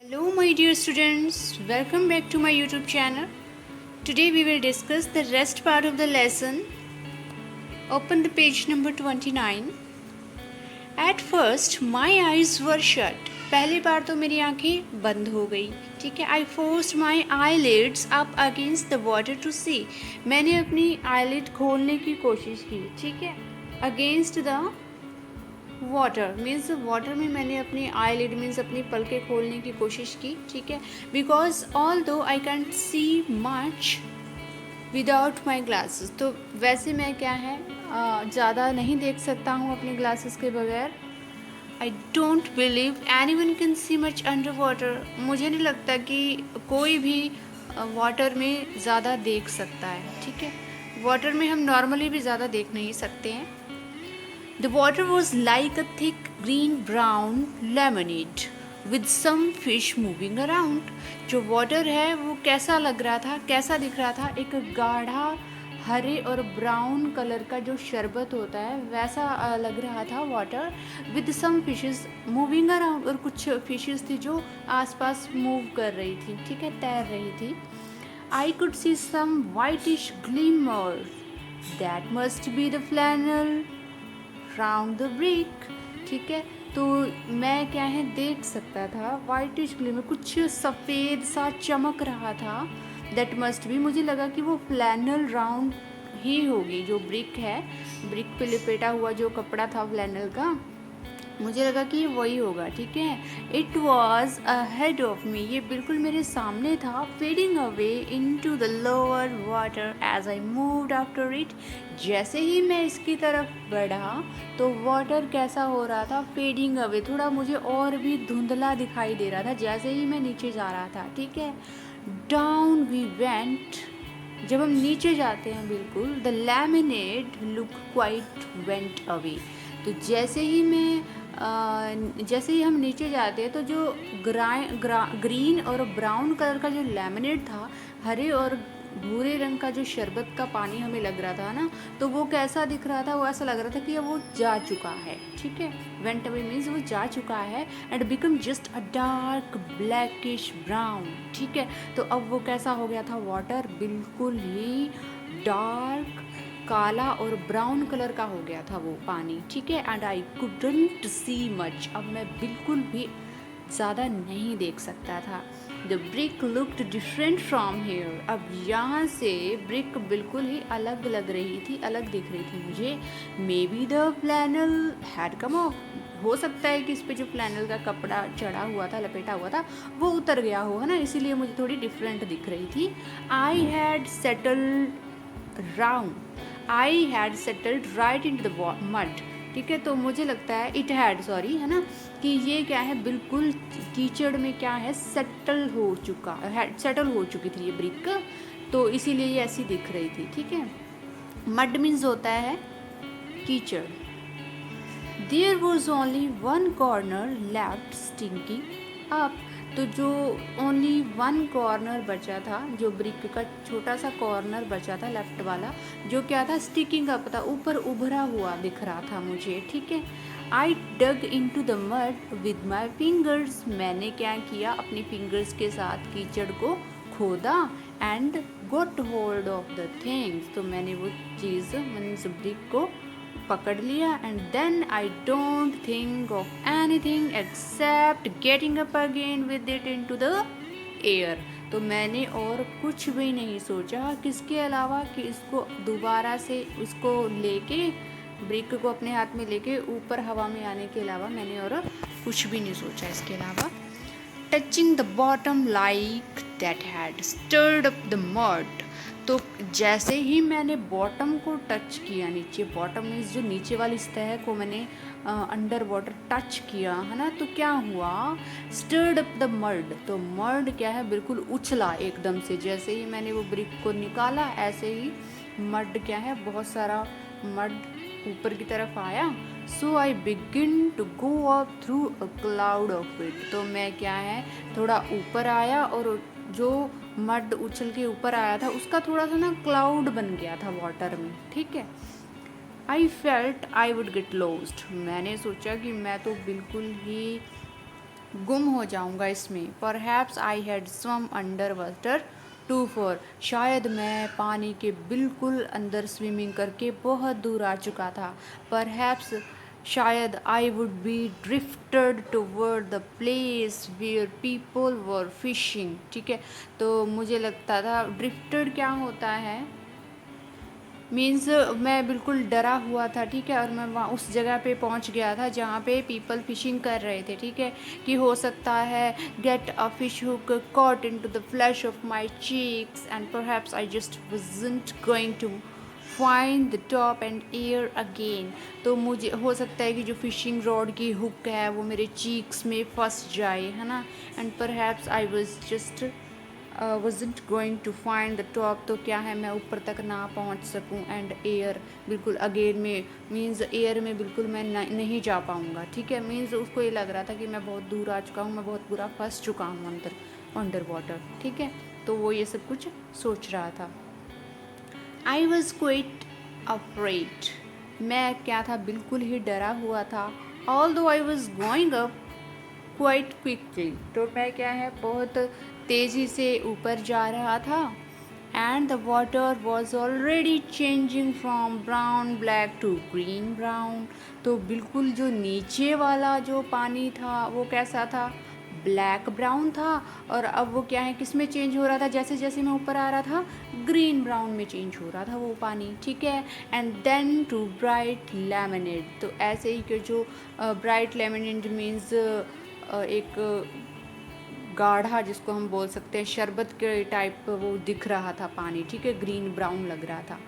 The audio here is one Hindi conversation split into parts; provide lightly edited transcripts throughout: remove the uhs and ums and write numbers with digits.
Hello, my dear students. Welcome back to my YouTube channel. Today we will discuss the rest part of the lesson. Open the page number 29. At first, my eyes were shut. पहली बार तो मेरी आंखें बंद हो गई. ठीक है. I forced my eyelids up against the water to see. मैंने अपनी eyelid खोलने की कोशिश की. ठीक है. Against the water means water में मैंने अपनी आई लिड मीन्स अपनी पलकें खोलने की कोशिश की. ठीक है. बिकॉज ऑल दो I can't see much without my glasses. तो वैसे मैं क्या है ज़्यादा नहीं देख सकता हूँ अपने ग्लासेस के बगैर. I don't believe any one can see much under water. मुझे नहीं लगता कि कोई भी वाटर में ज़्यादा देख सकता है. ठीक है. वाटर में हम नॉर्मली भी ज़्यादा देख नहीं सकते हैं. The water was like a thick green-brown lemonade with some fish moving around. जो वाटर है वो कैसा लग रहा था, कैसा दिख रहा था, एक गाढ़ा हरे और ब्राउन कलर का जो शरबत होता है वैसा लग रहा था water. With some fishes moving around. और कुछ फिशेस थी जो आसपास मूव कर रही थी. ठीक है. तैर रही थी. I could see some whitish glimmer. That must be the flannel round the brick. ठीक है. तो मैं क्या है देख सकता था वाइटिश ग्लिमर, कुछ सफ़ेद सा चमक रहा था. दैट मस्ट भी मुझे लगा कि वो फ्लैनल राउंड ही होगी. जो ब्रिक है, ब्रिक पे लिपेटा हुआ जो कपड़ा था फ्लैनल का, मुझे लगा कि ये वही होगा. ठीक है. It was ahead of me. ये बिल्कुल मेरे सामने था. Fading away into the lower water as I moved after it. जैसे ही मैं इसकी तरफ बढ़ा तो वाटर कैसा हो रहा था, फेडिंग अवे, थोड़ा मुझे और भी धुंधला दिखाई दे रहा था जैसे ही मैं नीचे जा रहा था. ठीक है. Down we went. जब हम नीचे जाते हैं बिल्कुल, the laminated look quite went away. तो जैसे ही हम नीचे जाते हैं तो जो ग्रीन और ब्राउन कलर का जो लेमनेड था, हरे और भूरे रंग का जो शरबत का पानी हमें लग रहा था ना, तो वो कैसा दिख रहा था, वो ऐसा लग रहा था कि अब वो जा चुका है. ठीक है. वेंट अवे मीन्स वो जा चुका है. And become just a dark blackish brown. ठीक है. तो अब वो कैसा हो गया था वाटर, बिल्कुल ही डार्क काला और ब्राउन कलर का हो गया था वो पानी. ठीक है. And I couldn't see much. अब मैं बिल्कुल भी ज़्यादा नहीं देख सकता था. The brick looked different from here. अब यहाँ से ब्रिक बिल्कुल ही अलग लग रही थी, अलग दिख रही थी मुझे. May be the flannel had come of. हो सकता है कि इस पे जो फ्लैनल का कपड़ा चढ़ा हुआ था, लपेटा हुआ था, वो उतर गया हो, है ना, इसीलिए मुझे थोड़ी डिफरेंट दिख रही थी. I had settled round. I had settled right in the mud. ठीक है. तो मुझे लगता है इट हैड, सॉरी, है ना, कि ये क्या है बिल्कुल कीचड़ में क्या है सेटल हो चुकी थी ये ब्रिक. तो इसीलिए ये ऐसी दिख रही थी. ठीक है. मड मीन्स होता है कीचड़. There was only one corner left stinking up. तो जो ओनली वन कॉर्नर बचा था, जो ब्रिक का छोटा सा कॉर्नर बचा था लेफ्ट वाला, जो क्या था, स्टिकिंग अप था, ऊपर उभरा हुआ दिख रहा था मुझे. ठीक है. I dug into the mud with my fingers. मैंने क्या किया, अपनी फिंगर्स के साथ कीचड़ को खोदा. And got hold of the things. तो मैंने वो चीज़ मीन्स ब्रिक को पकड़ लिया. And then I don't think of anything except getting up again with it into the air. तो मैंने और कुछ भी नहीं सोचा किसके अलावा कि इसको दोबारा से उसको लेके, ब्रिक को अपने हाथ में लेके ऊपर हवा में आने के अलावा मैंने और कुछ भी नहीं सोचा इसके अलावा. Touching the bottom like that had stirred up the mud. तो जैसे ही मैंने बॉटम को टच किया, नीचे, बॉटम मीन्स जो नीचे वाली सतह को मैंने अंडर वाटर टच किया, है ना, तो क्या हुआ, स्टर्ड अप द मड. तो मड क्या है, बिल्कुल उछला एकदम से. जैसे ही मैंने वो ब्रिक को निकाला, ऐसे ही मड क्या है, बहुत सारा मड ऊपर की तरफ आया. So I begin to go up through a cloud of it. तो मैं क्या है थोड़ा ऊपर आया और जो मड उछल के ऊपर आया था उसका थोड़ा सा ना क्लाउड बन गया था वाटर में. ठीक है. I felt I would get lost. मैंने सोचा कि मैं तो बिल्कुल ही गुम हो जाऊंगा इसमें। Perhaps I had swum under water too far, शायद मैं पानी के बिल्कुल अंदर स्विमिंग करके बहुत दूर आ चुका था। परहैप्स, शायद I would be drifted toward the place where people were fishing. ठीक है, तो मुझे लगता था ड्रिफ्टेड क्या होता है, मीन्स मैं बिल्कुल डरा हुआ था। ठीक है, और मैं वहाँ उस जगह पे पहुँच गया था जहाँ पे पीपल फिशिंग कर रहे थे। ठीक है, कि हो सकता है get a fish hook caught into the flesh of my cheeks and perhaps I just wasn't going to find the top and air again. तो मुझे हो सकता है कि जो फिशिंग रॉड की हुक है वो मेरे चीक्स में फंस जाए, है ना। And perhaps I was just wasn't going to find the top, तो क्या है मैं ऊपर तक ना पहुंच सकूं। एंड एयर, बिल्कुल अगेन में मीन्स एयर में बिल्कुल मैं नहीं जा पाऊंगा। ठीक है, मीन्स उसको ये लग रहा था कि मैं बहुत दूर आ चुका हूँ, मैं बहुत बुरा फंस चुका हूँ अंडर वाटर। ठीक है, तो वो ये सब कुछ सोच रहा था। आई वॉज क्वाइट अफ्रेड, मैं क्या था, बिल्कुल ही डरा हुआ था। ऑल दो I was going up quite quickly, तो मैं क्या है बहुत तेज़ी से ऊपर जा रहा था। And the water was already changing from brown black to green brown, तो बिल्कुल जो नीचे वाला जो पानी था वो कैसा था, ब्लैक ब्राउन था। और अब वो क्या है, किस में चेंज हो रहा था, जैसे जैसे मैं ऊपर आ रहा था ग्रीन ब्राउन में चेंज हो रहा था वो पानी। ठीक है, and then to bright lemonade, तो ऐसे ही कि जो ब्राइट लेमनेड मीन्स एक गाढ़ा, जिसको हम बोल सकते हैं शरबत के टाइप, वो दिख रहा था पानी। ठीक है, ग्रीन ब्राउन लग रहा था।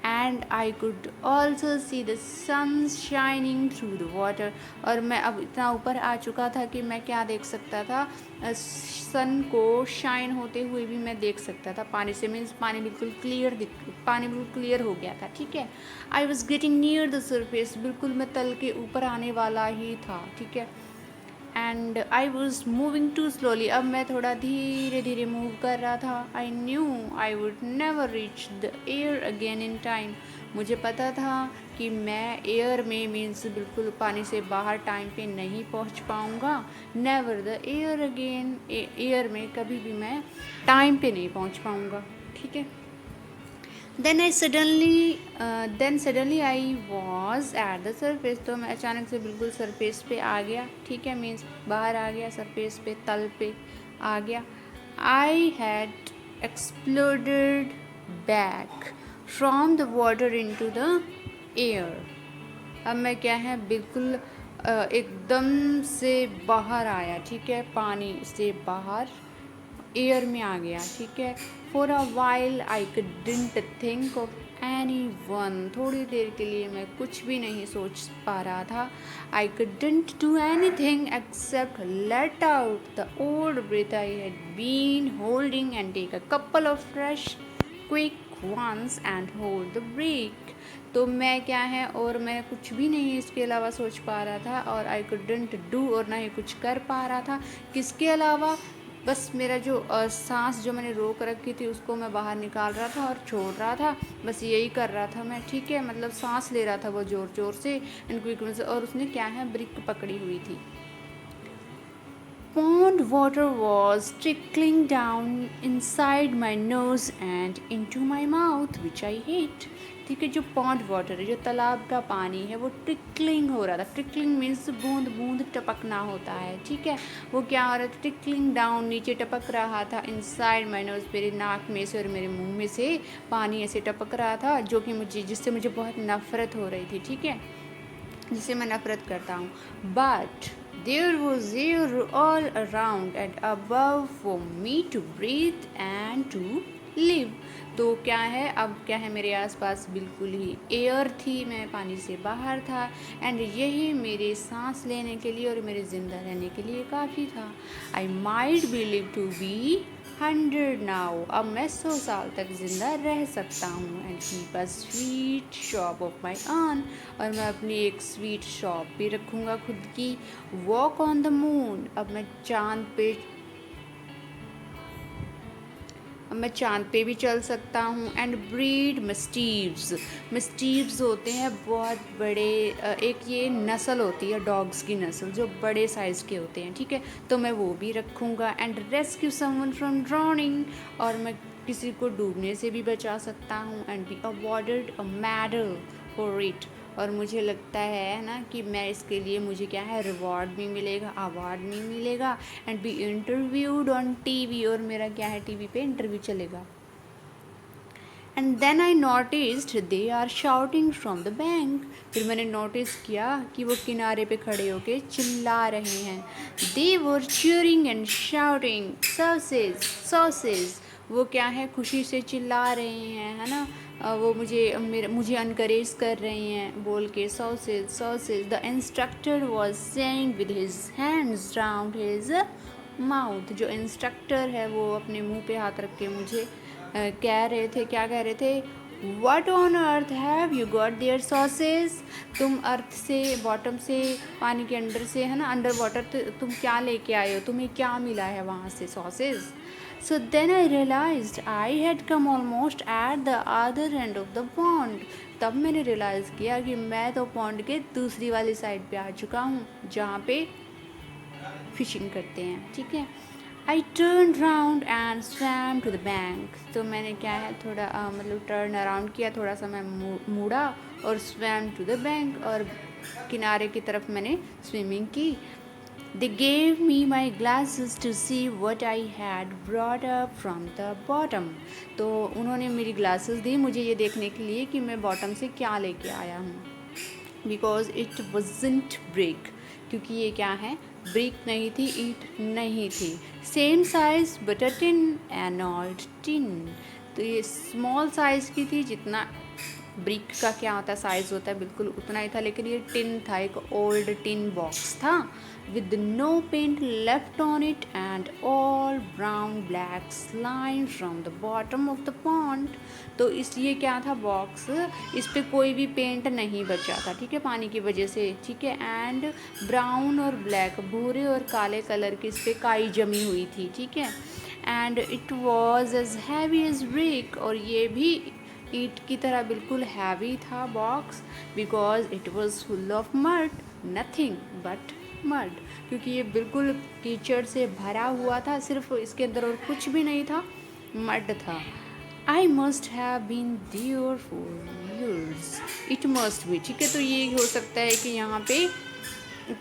And I could also see the sun shining through the water, और मैं अब इतना ऊपर आ चुका था कि मैं क्या देख सकता था, सन को शाइन होते हुए भी मैं देख सकता था पानी से। मीन्स पानी बिल्कुल क्लियर हो गया था। ठीक है, I was getting near the surface, बिल्कुल मैं तल के ऊपर आने वाला ही था। ठीक है, and I was moving too slowly, अब मैं थोड़ा धीरे धीरे मूव कर रहा था। I knew I would never reach the air again in time, मुझे पता था कि मैं एयर में मीन्स बिल्कुल पानी से बाहर टाइम पे नहीं पहुंच पाऊंगा। Never the air again, air में कभी भी मैं टाइम पे नहीं पहुंच पाऊंगा। ठीक है, then suddenly I was at the surface, तो मैं अचानक से बिल्कुल सरफेस पे आ गया। ठीक है, मीन्स बाहर आ गया, सरफेस पे, तल पे आ गया। I had exploded back from the water into the air, अब मैं क्या है बिल्कुल एकदम से बाहर आया। ठीक है, पानी से बाहर एयर में आ गया। ठीक है, for a while I couldn't think of any one, थोड़ी देर के लिए मैं कुछ भी नहीं सोच पा रहा था। I couldn't do anything except let out the old breath I had been holding and take a couple of fresh quick ones and hold the break, तो मैं क्या है, और मैं कुछ भी नहीं इसके अलावा सोच पा रहा था। और आई couldn't डू, और ना ही कुछ कर पा रहा था किसके अलावा, बस मेरा जो सांस जो मैंने रोक रखी थी उसको मैं बाहर निकाल रहा था और छोड़ रहा था, बस यही कर रहा था मैं। ठीक है, मतलब सांस ले रहा था वो ज़ोर ज़ोर से एंड क्विक से, और उसने क्या है ब्रिक पकड़ी हुई थी। Pond water was trickling down inside my nose and into my mouth, which I hate. ठीक है, जो पॉन्ड वाटर है, जो तालाब का पानी है, वो ट्रिकलिंग हो रहा था। ट्रिकलिंग मीन्स बूंद बूंद टपकना होता है। ठीक है, वो क्या हो रहा था, ट्रिकलिंग डाउन, नीचे टपक रहा था, इनसाइड माय नोज, मेरे नाक में से और मेरे मुंह में से पानी ऐसे टपक रहा था, जो कि जिससे मुझे बहुत नफ़रत हो रही थी। ठीक है, जिसे मैं नफ़रत करता हूँ। But there was air all around and above for me to breathe and to live, तो क्या है, अब क्या है, मेरे आसपास बिल्कुल ही एयर थी, मैं पानी से बाहर था, एंड यही मेरे सांस लेने के लिए और मेरे ज़िंदा रहने के लिए काफ़ी था। I might believe to be 100 now, अब मैं 100 साल तक ज़िंदा रह सकता हूँ। And keep a sweet shop of my own, और मैं अपनी एक स्वीट शॉप भी रखूँगा खुद की। वॉक ऑन द मून, अब मैं चांद पे मैं चाँद पे भी चल सकता हूँ। एंड ब्रीड मस्टीव्स, मस्टीव्स होते हैं बहुत बड़े, एक ये नस्ल होती है डॉग्स की नस्ल जो बड़े साइज़ के होते हैं, ठीक है, तो मैं वो भी रखूँगा। And rescue someone from drowning, और मैं किसी को डूबने से भी बचा सकता हूँ। And be awarded a medal for it, और मुझे लगता है ना कि मैं इसके लिए मुझे क्या है रिवॉर्ड भी मिलेगा, अवार्ड भी मिलेगा। And be interviewed on TV, और मेरा क्या है टीवी पे इंटरव्यू चलेगा। And then I noticed they are shouting from the bank, फिर मैंने नोटिस किया कि वो किनारे पे खड़े होके चिल्ला रहे हैं। They were cheering and shouting sausage sausage, वो क्या है खुशी से चिल्ला रहे हैं, है ना, वो मुझे अनकरेज कर रहे हैं बोल के sausage sausage. The instructor was saying with his hands round his mouth, जो इंस्ट्रक्टर है वो अपने मुंह पे हाथ रख के मुझे कह रहे थे, क्या कह रहे थे, what on earth have you got there sausage, तुम अर्थ से बॉटम से पानी के अंदर से, है ना, अंडर वाटर तुम क्या लेके आए हो, तुम्हें क्या मिला है वहाँ से sausage. So then I realised I had come almost at the other end of the pond, तब मैंने रियलाइज़ किया कि मैं तो पॉन्ड के दूसरी वाली साइड पे आ चुका हूँ जहाँ पे फिशिंग करते हैं, ठीक है। I turn round and swam to the bank, तो मैंने क्या है थोड़ा मतलब टर्न अराउंड किया, थोड़ा सा मैं मुड़ा और स्वैम टू द बैंक, और किनारे की तरफ मैंने स्विमिंग की। They gave me my glasses to see what I had brought up from the bottom, तो उन्होंने मेरी ग्लासेस दी मुझे ये देखने के लिए कि मैं बॉटम से क्या लेके आया हूँ। बिकॉज इट वॉजंट ब्रेक, क्योंकि ये क्या है ब्रिक नहीं थी, ईट नहीं थी। Same size but a tin, an old tin, तो ये स्मॉल साइज़ की थी, जितना ब्रिक का क्या होता है साइज़ होता है बिल्कुल उतना ही था, लेकिन ये टिन था, एक ओल्ड टिन बॉक्स था with no paint left on it and all brown black slime from the bottom of the pond, तो इसलिए क्या था बॉक्स, इस पे कोई भी पेंट नहीं बचा था, ठीक है, पानी की वजह से, ठीक है। एंड ब्राउन और ब्लैक, भूरे और काले कलर की इस पे काई जमी हुई थी, ठीक है। And it was as heavy as brick, और ये भी ईट की तरह बिल्कुल हैवी था box, because it was full of mud, nothing but mud, क्योंकि ये बिल्कुल कीचड़ से भरा हुआ था, सिर्फ इसके अंदर और कुछ भी नहीं था, मड था। I must have been there for years, it must be, ठीक है, तो ये हो सकता है कि यहाँ पे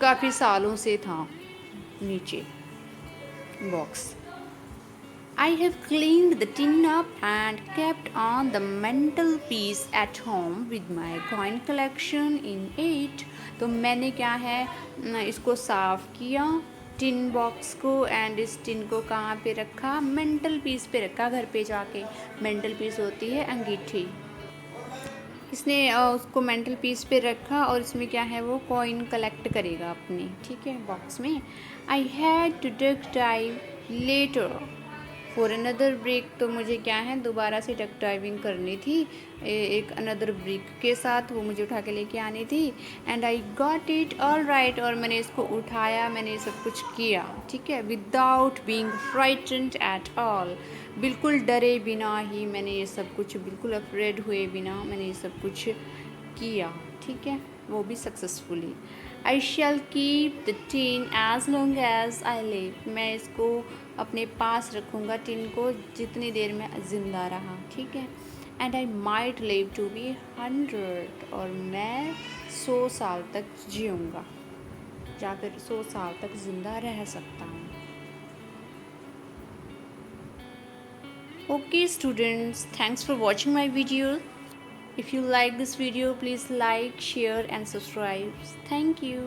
काफ़ी सालों से था नीचे box. I have cleaned the tin up and kept on the mantelpiece at home with my coin collection in it, तो मैंने क्या है इसको साफ़ किया टिन बॉक्स को, एंड इस टिन को कहाँ पे रखा, मेंटल पीस पे रखा, घर पे जाके। मेंटल पीस होती है अंगीठी, इसने उसको मेंटल पीस पे रखा, और इसमें क्या है वो कॉइन कलेक्ट करेगा अपने, ठीक है, बॉक्स में। I had to duck dive later for another break, तो मुझे क्या है दोबारा से डक डाइविंग करनी थी एक अनदर ब्रेक के साथ, वो मुझे उठा के लेके आनी थी। And I got it all right, और मैंने इसको उठाया, मैंने ये सब कुछ किया, ठीक है, without being frightened at all, बिल्कुल डरे बिना ही मैंने ये सब कुछ, बिल्कुल अफ्रेड हुए बिना मैंने ये सब कुछ किया, ठीक है, वो भी successfully. I shall keep the tin as long as I live, मैं इसको अपने पास रखूँगा टिन को जितनी देर में ज़िंदा रहा, ठीक है। And I might live to be 100, और मैं 100 साल तक जीऊँगा, या फिर 100 साल तक ज़िंदा रह सकता हूँ। Okay students, thanks for watching my video. If you like this video, please like, share and subscribe. Thank you.